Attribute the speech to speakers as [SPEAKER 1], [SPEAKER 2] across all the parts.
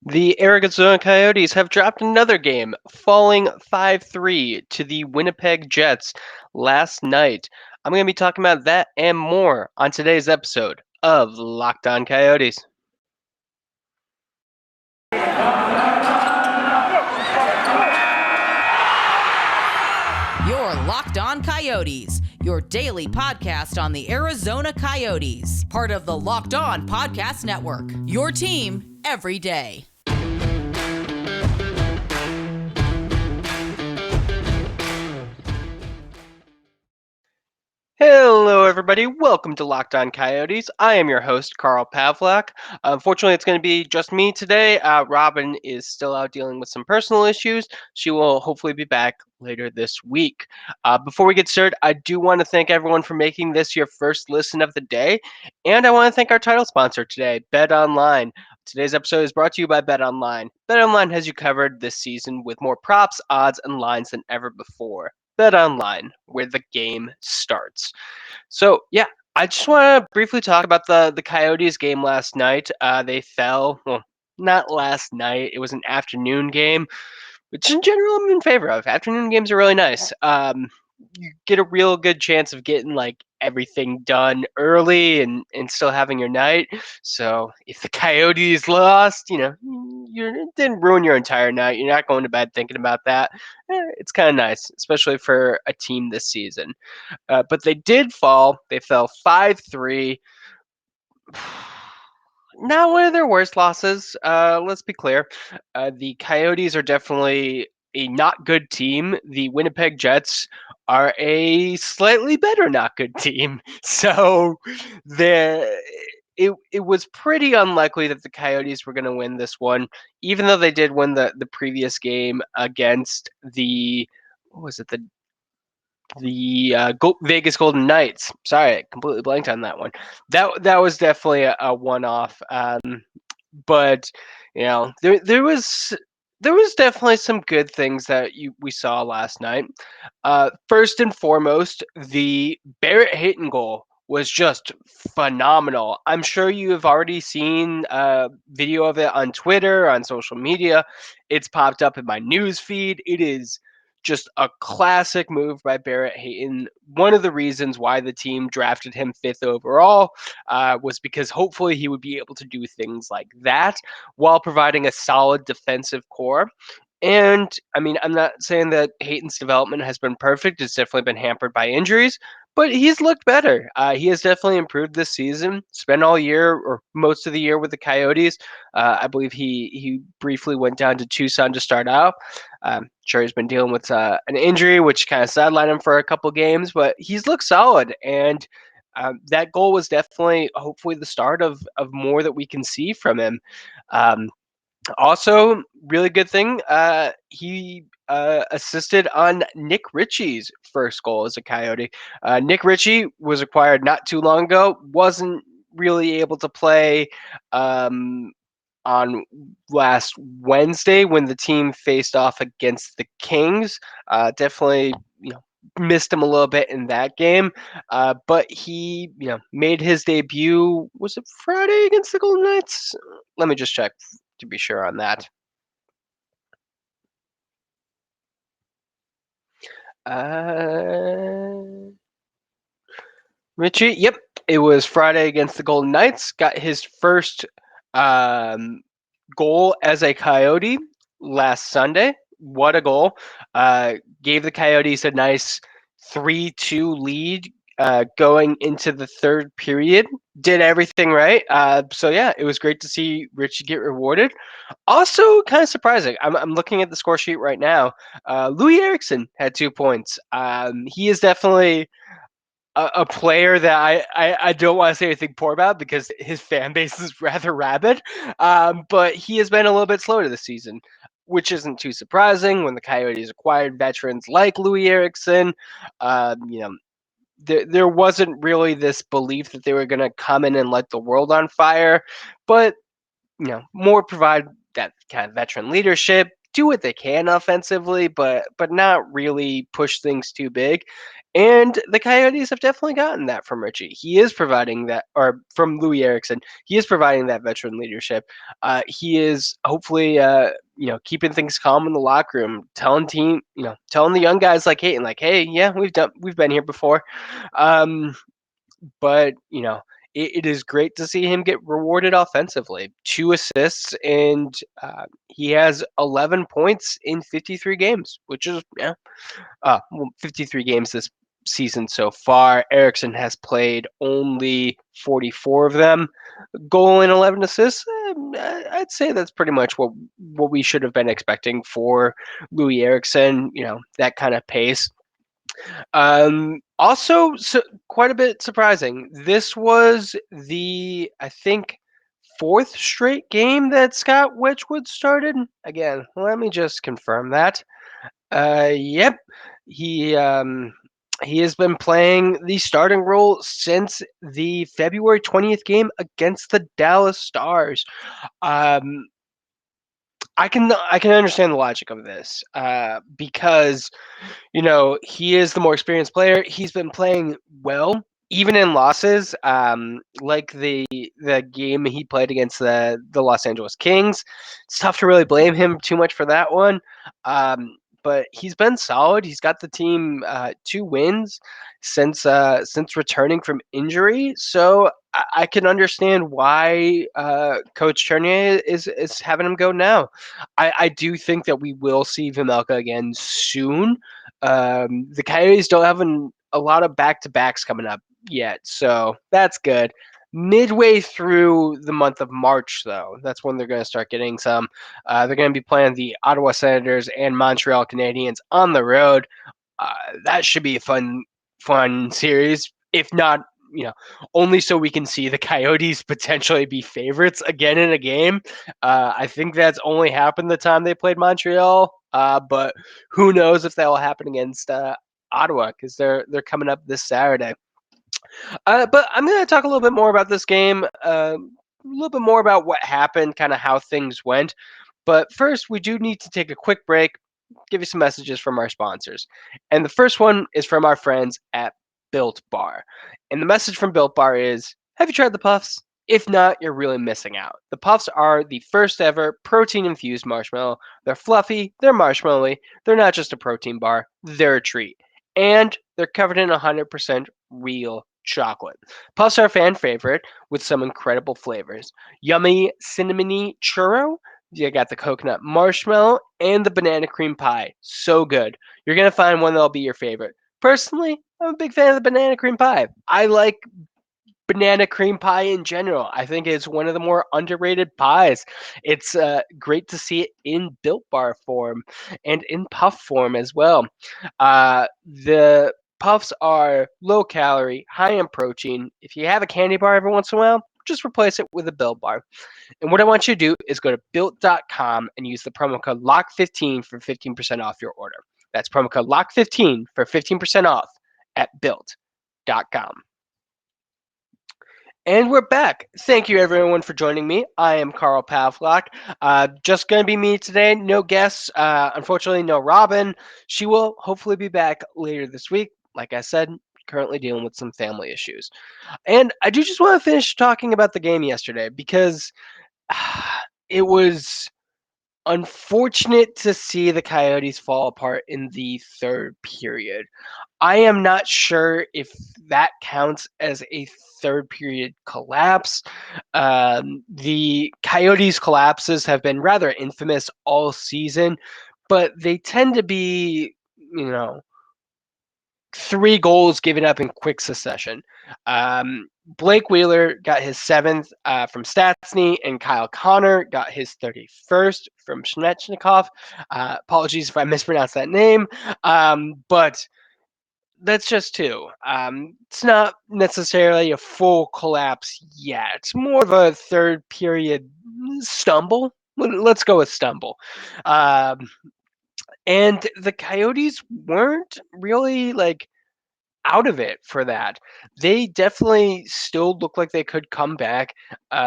[SPEAKER 1] The Arizona Coyotes have dropped another game, falling 5-3 to the Winnipeg Jets last night. I'm going to be talking about that and more on today's episode of Locked On Coyotes.
[SPEAKER 2] You're Locked On Coyotes, your daily podcast on the Arizona Coyotes, part of the Locked On Podcast Network, your team every day.
[SPEAKER 1] Hello, everybody. Welcome to Locked On Coyotes. I am your host, Carl Pavlak. Unfortunately, it's going to be just me today. Robin is still out dealing with some personal issues. She will hopefully be back later this week. Before we get started, I do want to thank everyone for making this your first listen of the day. And I want to thank our title sponsor today, Bet Online. Today's episode is brought to you by Bet Online. Bet Online has you covered this season with more props, odds, and lines than ever before. Bet Online, where the game starts. So, yeah, I just want to briefly talk about the Coyotes game last night. They fell, well, not last night. It was an afternoon game, which in general I'm in favor of. Afternoon games are really nice. You get a real good chance of getting like everything done early and still having your night. So if the Coyotes lost, it didn't ruin your entire night. You're not going to bed thinking about that. It's kind of nice, especially for a team this season. But they did fall. They fell 5-3. Not one of their worst losses. Let's be clear. The Coyotes are definitely a not good team. The Winnipeg Jets are a slightly better not good team. So it was pretty unlikely that the Coyotes were going to win this one, even though they did win the previous game against the what was it the Vegas Golden Knights. Sorry, I completely blanked on that one. That was definitely a one-off. But there was definitely some good things that we saw last night. First and foremost, the Barrett Hayton goal was just phenomenal. I'm sure you have already seen a video of it on Twitter, on social media. It's popped up in my news feed. It is just a classic move by Barrett Hayton. One of the reasons why the team drafted him fifth overall was because hopefully he would be able to do things like that while providing a solid defensive core. And I mean, I'm not saying that Hayton's development has been perfect. It's definitely been hampered by injuries, but he's looked better. He has definitely improved this season. Spent all year or most of the year with the Coyotes. I believe he briefly went down to Tucson to start out. Sure, he's been dealing with an injury, which kind of sidelined him for a couple games, but he's looked solid. And that goal was definitely, hopefully, the start of more that we can see from him. Also, really good thing, he assisted on Nick Ritchie's first goal as a Coyote. Nick Ritchie was acquired not too long ago, wasn't really able to play on last Wednesday when the team faced off against the Kings. Definitely, missed him a little bit in that game, but he, made his debut. Was it Friday against the Golden Knights? Let me just check to be sure on that. Richie, yep, it was Friday against the Golden Knights. Got his first goal as a Coyote last Sunday. What a goal! Gave the Coyotes a nice 3-2 lead going into the third period. Did everything right. So yeah, it was great to see Richie get rewarded. Also, kind of surprising. I'm looking at the score sheet right now. Louis Eriksson had 2 points. He is definitely a player that I don't want to say anything poor about because his fan base is rather rabid. But he has been a little bit slower this season, which isn't too surprising when the Coyotes acquired veterans like Louis Eriksson. There wasn't really this belief that they were going to come in and light the world on fire, but more provide that kind of veteran leadership, do what they can offensively, but not really push things too big. And the Coyotes have definitely gotten that from Richie. He is providing that, or from Louis Erickson, he is providing that veteran leadership. He is hopefully, keeping things calm in the locker room, telling the young guys hey, yeah, we've been here before. Um, but it is great to see him get rewarded offensively. 2 assists, and he has 11 points in 53 games, which is 53 games this season so far. Erickson has played only 44 of them. Goal and 11 assists. I'd say that's pretty much what we should have been expecting for Louis Erickson. That kind of pace. Also, quite a bit surprising. This was I think, fourth straight game that Scott Wedgwood started. Again, let me just confirm that. Yep, he he has been playing the starting role since the February 20th game against the Dallas Stars. Um, I can understand the logic of this because he is the more experienced player. He's been playing well, even in losses, like the game he played against the Los Angeles Kings. It's tough to really blame him too much for that one. But he's been solid. He's got the team 2 wins since returning from injury. So I can understand why Coach Charnier is having him go now. I do think that we will see Vimelka again soon. The Coyotes don't have a lot of back-to-backs coming up yet, so that's good. Midway through the month of March, though, that's when they're going to start getting some. They're going to be playing the Ottawa Senators and Montreal Canadiens on the road. That should be a fun series. If not, you know, only so we can see the Coyotes potentially be favorites again in a game. I think that's only happened the time they played Montreal, but who knows if that will happen against Ottawa because they're coming up this Saturday. But I'm going to talk a little bit more about this game, a little bit more about what happened, kind of how things went. But first, we do need to take a quick break, give you some messages from our sponsors. And the first one is from our friends at Built Bar. And the message from Built Bar is, have you tried the Puffs? If not, you're really missing out. The Puffs are the first ever protein infused marshmallow. They're fluffy, they're marshmallowy, they're not just a protein bar, they're a treat. And they're covered in 100% real chocolate. Puffs are a fan favorite with some incredible flavors. Yummy cinnamony churro, you got the coconut marshmallow and the banana cream pie. So good. You're going to find one that'll be your favorite. Personally, I'm a big fan of the banana cream pie. I like banana cream pie in general. I think it's one of the more underrated pies. It's great to see it in Built Bar form and in puff form as well. The puffs are low calorie, high in protein. If you have a candy bar every once in a while, just replace it with a Built Bar. And what I want you to do is go to built.com and use the promo code LOCK15 for 15% off your order. That's promo code LOCK15 for 15% off at built.com. And we're back. Thank you, everyone, for joining me. I am Carl Pavlak. Just going to be me today. No guests. Unfortunately, no Robin. She will hopefully be back later this week. Like I said, currently dealing with some family issues. And I do just want to finish talking about the game yesterday because it was unfortunate to see the Coyotes fall apart in the third period. I am not sure if that counts as a third period collapse. The Coyotes' collapses have been rather infamous all season, but they tend to be, 3 goals given up in quick succession. Blake Wheeler got his 7th from Stastny, and Kyle Connor got his 31st from Shnechnikov. Apologies if I mispronounced that name, but that's just 2. It's not necessarily a full collapse yet. It's more of a third period stumble. Let's go with stumble. And the Coyotes weren't really out of it for that. They definitely still look like they could come back.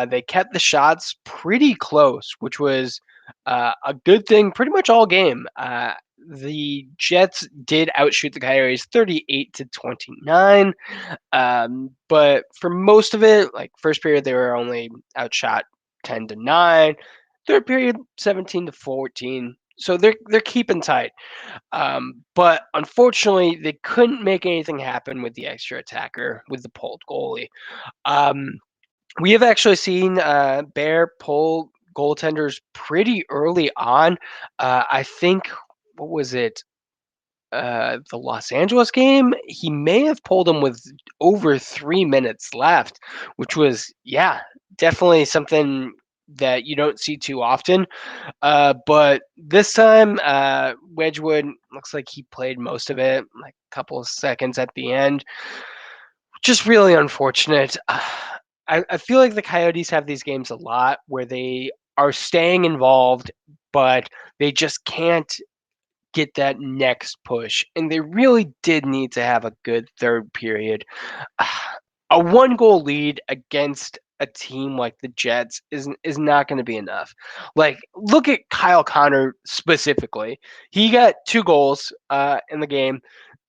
[SPEAKER 1] They kept the shots pretty close, which was A good thing pretty much all game. The Jets did outshoot the Coyotes 38-29. But for most of it, like first period, they were only outshot 10-9. Third period, 17-14. So they're keeping tight. But unfortunately, they couldn't make anything happen with the extra attacker with the pulled goalie. Um, we have actually seen Bear pull goaltenders pretty early on. I think what was it? The Los Angeles game, he may have pulled him with over 3 minutes left, which was, yeah, definitely something that you don't see too often. But this time, Wedgwood looks like he played most of it, like a couple of seconds at the end. Just really unfortunate. I feel like the Coyotes have these games a lot where they are staying involved, but they just can't get that next push. And they really did need to have a good third period. A one goal lead against a team like the Jets is not going to be enough. Like look at Kyle Connor specifically. He got 2 goals in the game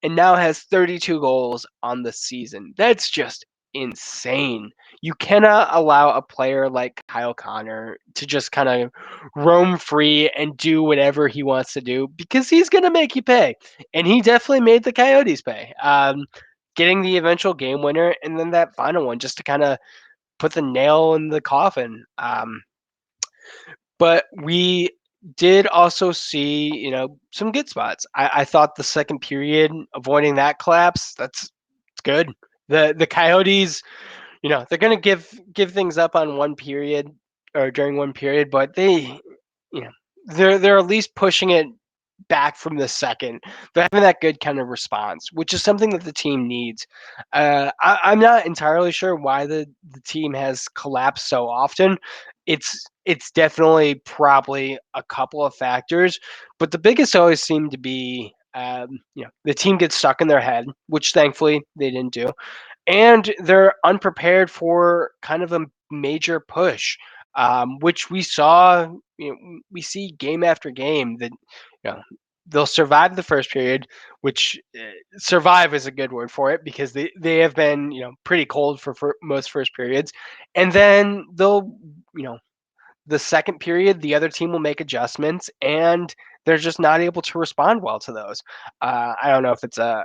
[SPEAKER 1] and now has 32 goals on the season. That's just insane. You cannot allow a player like Kyle Connor to just kind of roam free and do whatever he wants to do because he's going to make you pay. And he definitely made the Coyotes pay. Getting the eventual game winner and then that final one just to kind of put the nail in the coffin. But we did also see, some good spots. I thought the second period, avoiding that collapse, it's good. The Coyotes, they're gonna give things up on one period or during one period, but you know, they're at least pushing it back from the second. They're having that good kind of response, which is something that the team needs. I'm not entirely sure why the team has collapsed so often. It's definitely probably a couple of factors, but the biggest always seemed to be the team gets stuck in their head, which thankfully they didn't do, and they're unprepared for kind of a major push, which we saw. We see game after game that you know they'll survive the first period, which survive is a good word for it because they have been pretty cold for most first periods, and then they'll you know the second period, the other team will make adjustments, and they're just not able to respond well to those. I don't know if it's a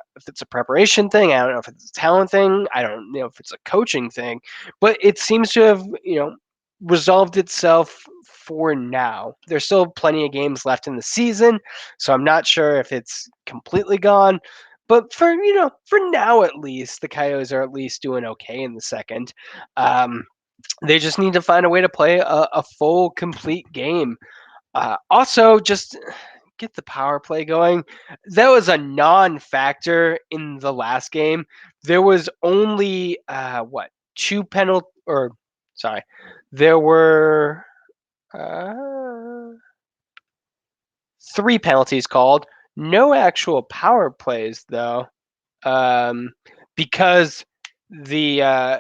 [SPEAKER 1] preparation thing. I don't know if it's a talent thing. I don't know if it's a coaching thing, but it seems to have resolved itself for now. There's still plenty of games left in the season, so I'm not sure if it's completely gone. But for now at least, the Coyotes are at least doing okay in the second. They just need to find a way to play a full, complete game. Also, just get the power play going. That was a non-factor in the last game. There was only two penalty or sorry, there were uh, 3 penalties called. No actual power plays though, um, because the uh,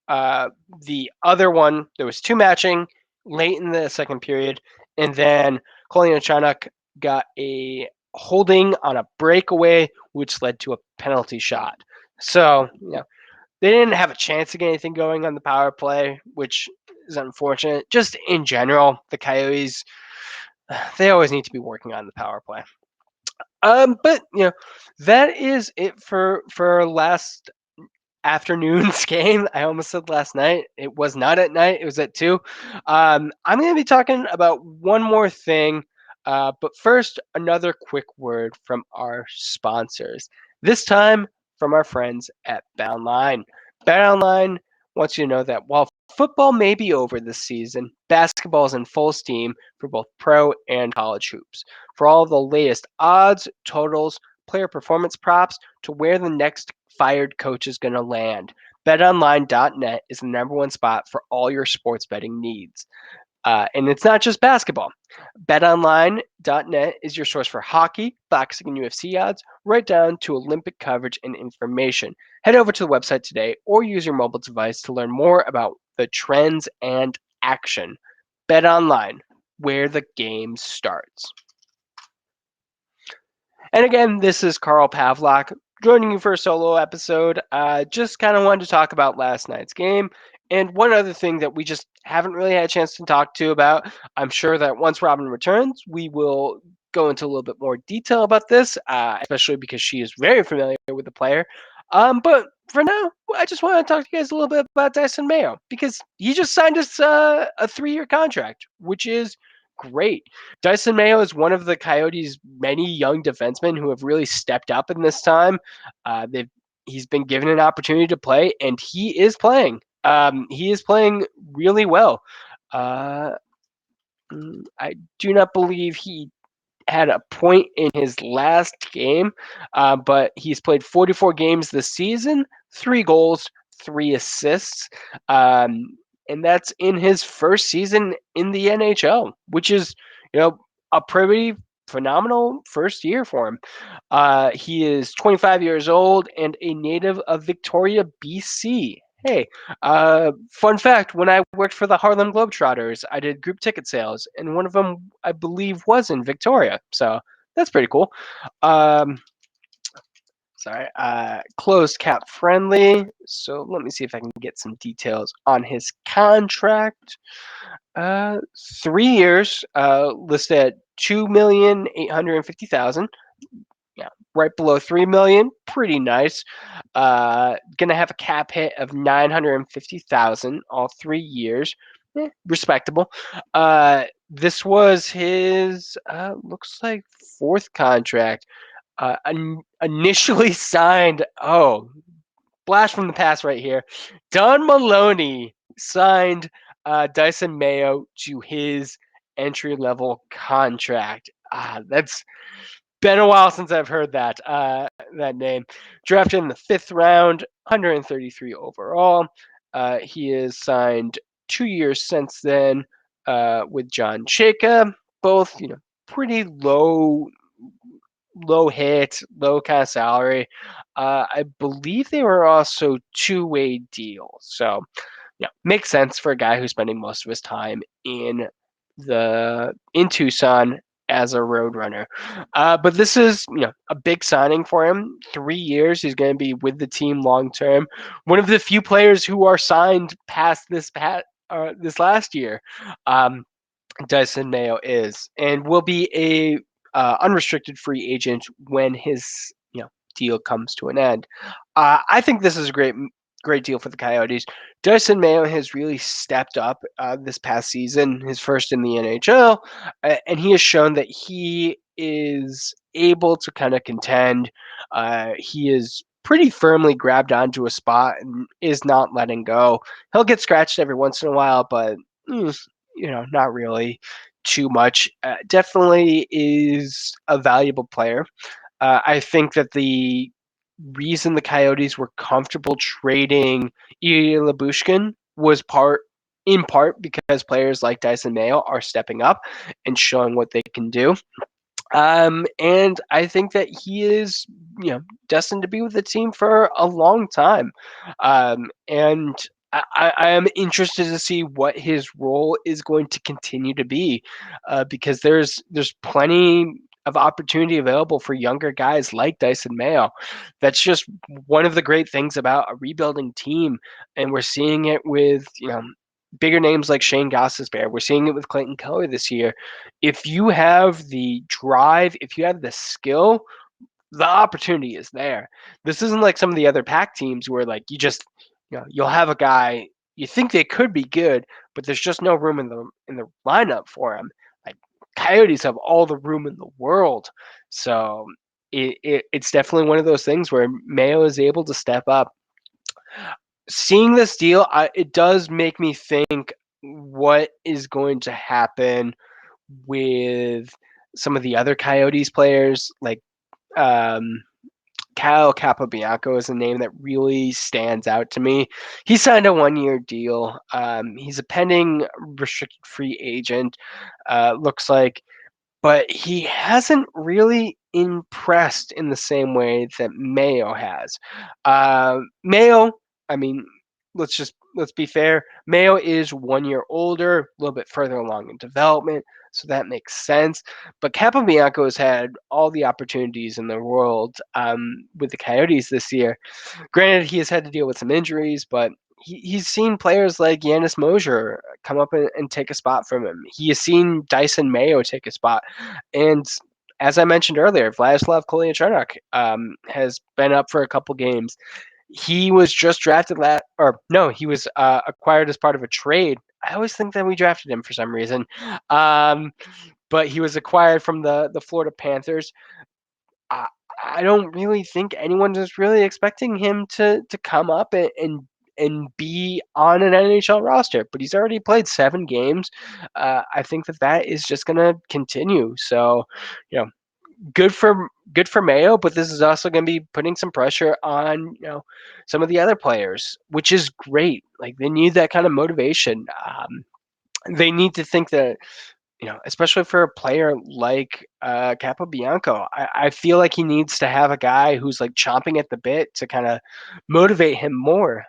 [SPEAKER 1] uh, the other one, there was 2 matching late in the second period, and then Kolyachonok got a holding on a breakaway, which led to a penalty shot. So, they didn't have a chance to get anything going on the power play, which is unfortunate. Just in general, the Coyotes, they always need to be working on the power play. But that is it for last afternoon's game. I almost said last night. It was not at night. It was at 2. I'm going to be talking about one more thing. But first, another quick word from our sponsors. This time from our friends at BetOnline. BetOnline wants you to know that while football may be over this season, basketball is in full steam for both pro and college hoops. For all of the latest odds, totals, player performance props, to where the next fired coach is going to land, betonline.net is the number one spot for all your sports betting needs. And it's not just basketball. BetOnline.net is your source for hockey, boxing, and UFC odds, right down to Olympic coverage and information. Head over to the website today or use your mobile device to learn more about the trends and action. BetOnline. where the game starts. And again, this is Carl Pavlak joining you for a solo episode. Just kind of wanted to talk about last night's game. And one other thing that we just haven't really had a chance to talk to about. I'm sure that once Robin returns, we will go into a little bit more detail about this, especially because she is very familiar with the player. But for now, I just want to talk to you guys a little bit about Dysin Mayo because he just signed us a 3-year contract, which is great. Dysin Mayo is one of the Coyotes' many young defensemen who have really stepped up in this time. They've He's been given an opportunity to play, and he is playing. He is playing really well. Uh, I do not believe he had a point in his last game, but he's played 44 games this season, 3 goals, 3 assists, um, and that's in his first season in the NHL, which is a pretty phenomenal first year for him. He is 25 years old and a native of Victoria, BC. Hey, fun fact, when I worked for the Harlem Globetrotters, I did group ticket sales, and one of them, I believe, was in Victoria. So that's pretty cool. Um, Closed cap friendly. So let me see if I can get some details on his contract. 3 years, listed at 2,850,000. Yeah, right below 3 million. Pretty nice. Gonna have a cap hit of 950,000 all 3 years. Respectable. This was his looks like fourth contract. Initially signed. Oh, blast from the past right here. Don Maloney signed Dysin Mayo to his entry level contract. That's been a while since I've heard that name. Drafted in the 5th round, 133 overall. He is signed 2 years since then with John Chayka. Both, pretty low hit, low kind of salary. I believe they were also two-way deals. So, yeah, makes sense for a guy who's spending most of his time in Tucson as a road runner. But this is a big signing for him. 3 years, he's going to be with the team long term. One of the few players who are signed past this last year. Dysin Mayo is, and will be a unrestricted free agent when his deal comes to an end. I think this is a great deal for the Coyotes. Dysin Mayo has really stepped up this past season, his first in the NHL, and he has shown that he is able to kind of contend. He is pretty firmly grabbed onto a spot and is not letting go. He'll get scratched every once in a while, but not really too much. Definitely is a valuable player. I think that the reason the Coyotes were comfortable trading Ilya Labushkin was in part because players like Dysin Mayo are stepping up and showing what they can do. And I think that he is, destined to be with the team for a long time. And I am interested to see what his role is going to continue to be, because there's plenty of opportunity available for younger guys like Dysin Mayo. That's just one of the great things about a rebuilding team, and we're seeing it with bigger names like Shane Gostisbehere. We're seeing it with Clayton Keller this year. If you have the drive, if you have the skill, the opportunity is there. This isn't like some of the other pack teams where like you'll have a guy you think they could be good, but there's just no room in the lineup for him. Like Coyotes have all the room in the world, so it's definitely one of those things where Mayo is able to step up. Seeing this deal, it does make me think what is going to happen with some of the other Coyotes players, like Kyle Capobianco is a name that really stands out to me. He signed a 1-year deal. He's a pending restricted free agent, looks like, but he hasn't really impressed in the same way that Mayo has. Mayo, I mean, let's be fair. Mayo is 1 year older, a little bit further along in development, so that makes sense. But Capobianco has had all the opportunities in the world with the Coyotes this year. Granted, he has had to deal with some injuries, but he's seen players like Yanis Mosier come up and take a spot from him. He has seen Dysin Mayo take a spot. And as I mentioned earlier, Vladislav Kolyachonok has been up for a couple games. He was just drafted or no, he was acquired as part of a trade. I always think that we drafted him for some reason. Um, but he was acquired from the Florida Panthers. I, I don't really think anyone was really expecting him to come up and be on an NHL roster, but he's already played 7 games. I think that is just going to continue. So, you know, good for Mayo, but this is also going to be putting some pressure on some of the other players, which is great. Like they need that kind of motivation. They need to think that especially for a player like Capobianco, I feel like he needs to have a guy who's like chomping at the bit to kind of motivate him more.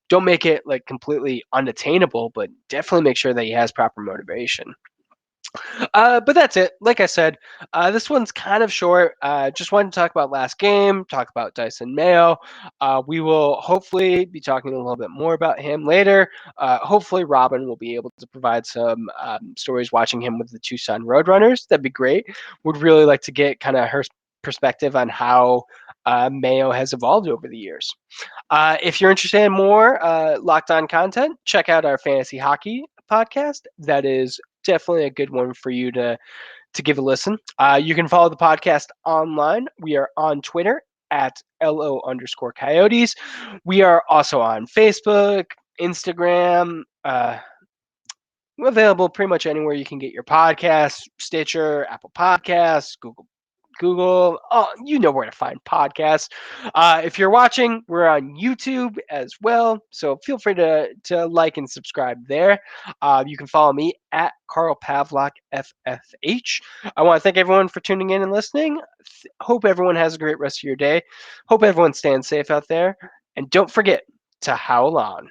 [SPEAKER 1] Don't make it like completely unattainable, but definitely make sure that he has proper motivation. But that's it. Like I said, this one's kind of short. Just wanted to talk about last game, talk about Dyson Mayo. We will hopefully be talking a little bit more about him later. Hopefully, Robin will be able to provide some stories watching him with the Tucson Roadrunners. That'd be great. Would really like to get kind of her perspective on how Mayo has evolved over the years. If you're interested in more Locked On content, check out our fantasy hockey podcast. That is definitely a good one for you to give a listen. You can follow the podcast online. We are on Twitter at LO_Coyotes. We are also on Facebook, Instagram, available pretty much anywhere you can get your podcasts, Stitcher, Apple Podcasts, Google, oh, you know where to find podcasts. If you're watching, we're on YouTube as well, so feel free to like and subscribe there. You can follow me at Carl Pavlak FFH. I want to thank everyone for tuning in and listening. Hope everyone has a great rest of your day. Hope everyone's staying safe out there, and don't forget to howl on.